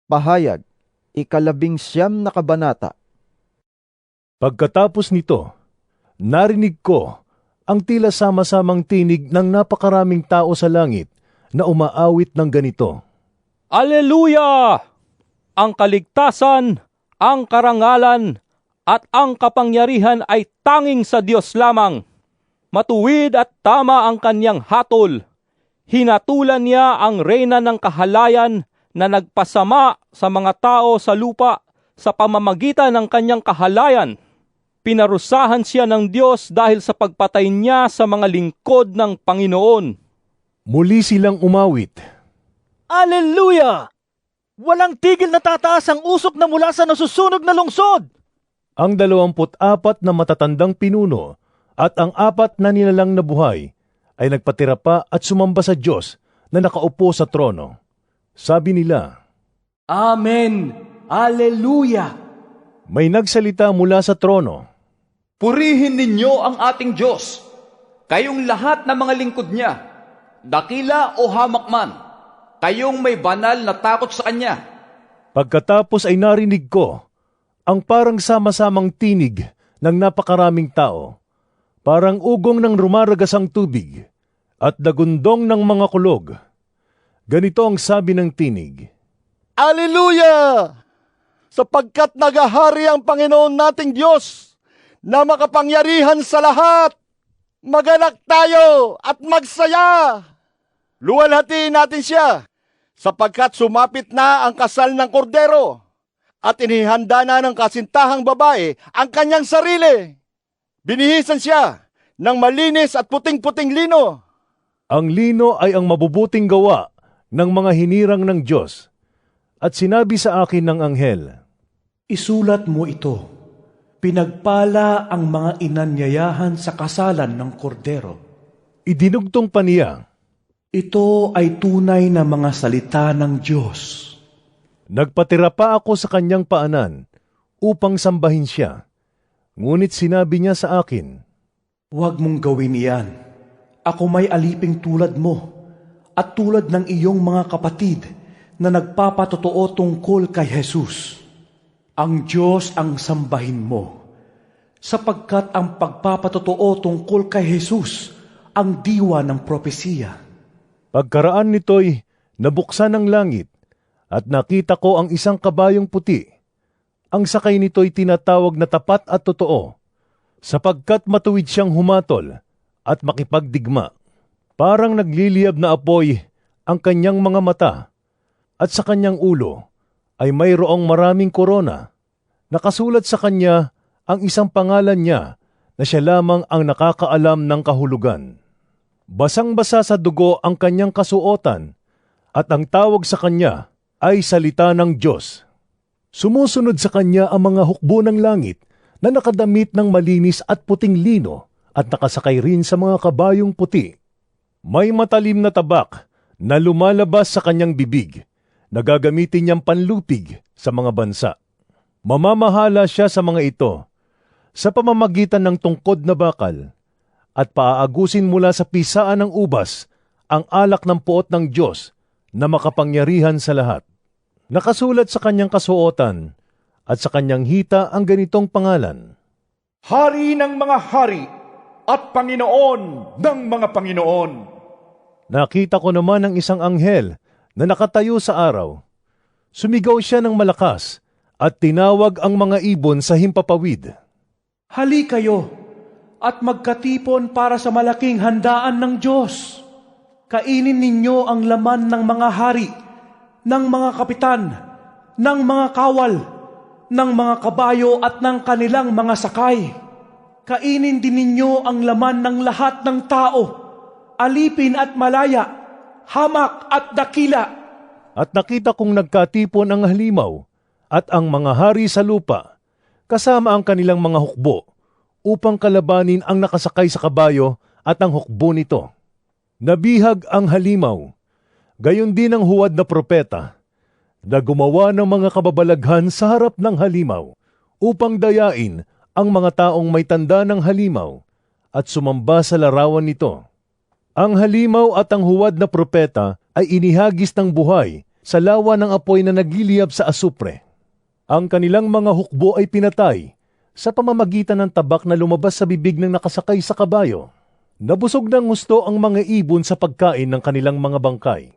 Pahayag, 11 na kabanata. Pagkatapos nito, narinig ko ang tila sama-samang tinig ng napakaraming tao sa langit na umaawit ng ganito. Aleluya! Ang kaligtasan, ang karangalan, at ang kapangyarihan ay tanging sa Diyos lamang. Matuwid at tama ang kanyang hatol. Hinatulan niya ang reyna ng kahalayan na nagpasama sa mga tao sa lupa sa pamamagitan ng kanyang kahalayan. Pinarusahan siya ng Diyos dahil sa pagpatay niya sa mga lingkod ng Panginoon. Muli silang umawit. Aleluya! Walang tigil na tataas ang usok na mula sa nasusunog na lungsod! Ang 24 na matatandang pinuno at ang 4 na nilalang na buhay ay nagpatira pa at sumamba sa Diyos na nakaupo sa trono. Sabi nila, Amen! Aleluya! may nagsalita mula sa trono. Purihin ninyo ang ating Diyos, kayong lahat ng mga lingkod niya, dakila o hamak man, kayong may banal na takot sa Kanya. Pagkatapos ay narinig ko ang parang sama-samang tinig ng napakaraming tao, parang ugong ng rumaragasang tubig at dagundong ng mga kulog. Ganito ang sabi ng tinig. Aleluya! Sapagkat nagahari ang Panginoon nating Diyos na makapangyarihan sa lahat. Magalak tayo at magsaya. Luwalhatiin natin siya sapagkat sumapit na ang kasal ng kordero at inihanda na ng kasintahang babae ang kanyang sarili. Binihisan siya ng malinis at puting-puting lino. Ang lino ay ang mabubuting gawa ng mga hinirang ng Diyos. At sinabi sa akin ng anghel, Isulat mo ito, pinagpala ang mga inanyayahan sa kasalan ng kordero. idinugtong pa niya. Ito ay tunay na mga salita ng Diyos. Nagpatira pa ako sa kanyang paanan upang sambahin siya. Ngunit sinabi niya sa akin, Huwag mong gawin iyan. Ako may aliping tulad mo at tulad ng iyong mga kapatid na nagpapatotoo tungkol kay Jesus. Ang Diyos ang sambahin mo, sapagkat ang pagpapatotoo tungkol kay Jesus ang diwa ng propesiya. Pagkaraan nito'y nabuksan ang langit at nakita ko ang isang kabayong puti. Ang sakay nito'y tinatawag na tapat at totoo, sapagkat matuwid siyang humatol at makipagdigma. Parang nagliliyab na apoy ang kanyang mga mata at sa kanyang ulo ay mayroong maraming korona. Nakasulat sa kanya ang isang pangalan niya na siya lamang ang nakakaalam ng kahulugan. Basang-basa sa dugo ang kanyang kasuotan at ang tawag sa kanya ay salita ng Diyos. Sumusunod sa kanya ang mga hukbo ng langit na nakadamit ng malinis at puting lino at nakasakay rin sa mga kabayong puti. May matalim na tabak na lumalabas sa kanyang bibig na gagamitin niyang panlupig sa mga bansa. Mamamahala siya sa mga ito sa pamamagitan ng tungkod na bakal at paaagusin mula sa pisaan ng ubas ang alak ng puot ng Diyos na makapangyarihan sa lahat. Nakasulat sa kanyang kasuotan at sa kanyang hita ang ganitong pangalan. Hari ng mga hari at Panginoon ng mga Panginoon. Nakita ko naman ang isang anghel na nakatayo sa araw. Sumigaw siya ng malakas at tinawag ang mga ibon sa himpapawid. Hali kayo at magkatipon para sa malaking handaan ng Diyos. Kainin ninyo ang laman ng mga hari, ng mga kapitan, ng mga kawal, ng mga kabayo at ng kanilang mga sakay. Kainin din ninyo ang laman ng lahat ng tao, alipin at malaya, hamak at dakila. At nakita kong nagkatipon ang halimaw at ang mga hari sa lupa, kasama ang kanilang mga hukbo, upang kalabanin ang nakasakay sa kabayo at ang hukbo nito. Nabihag ang halimaw, gayon din ang huwad na propeta, na gumawa ng mga kababalaghan sa harap ng halimaw, upang dayain ang mga taong may tanda ng halimaw at sumamba sa larawan nito. Ang halimaw at ang huwad na propeta ay inihagis ng buhay sa lawa ng apoy na nagliliyab sa asupre. Ang kanilang mga hukbo ay pinatay sa pamamagitan ng tabak na lumabas sa bibig ng nakasakay sa kabayo. Nabusog ng gusto ang mga ibon sa pagkain ng kanilang mga bangkay.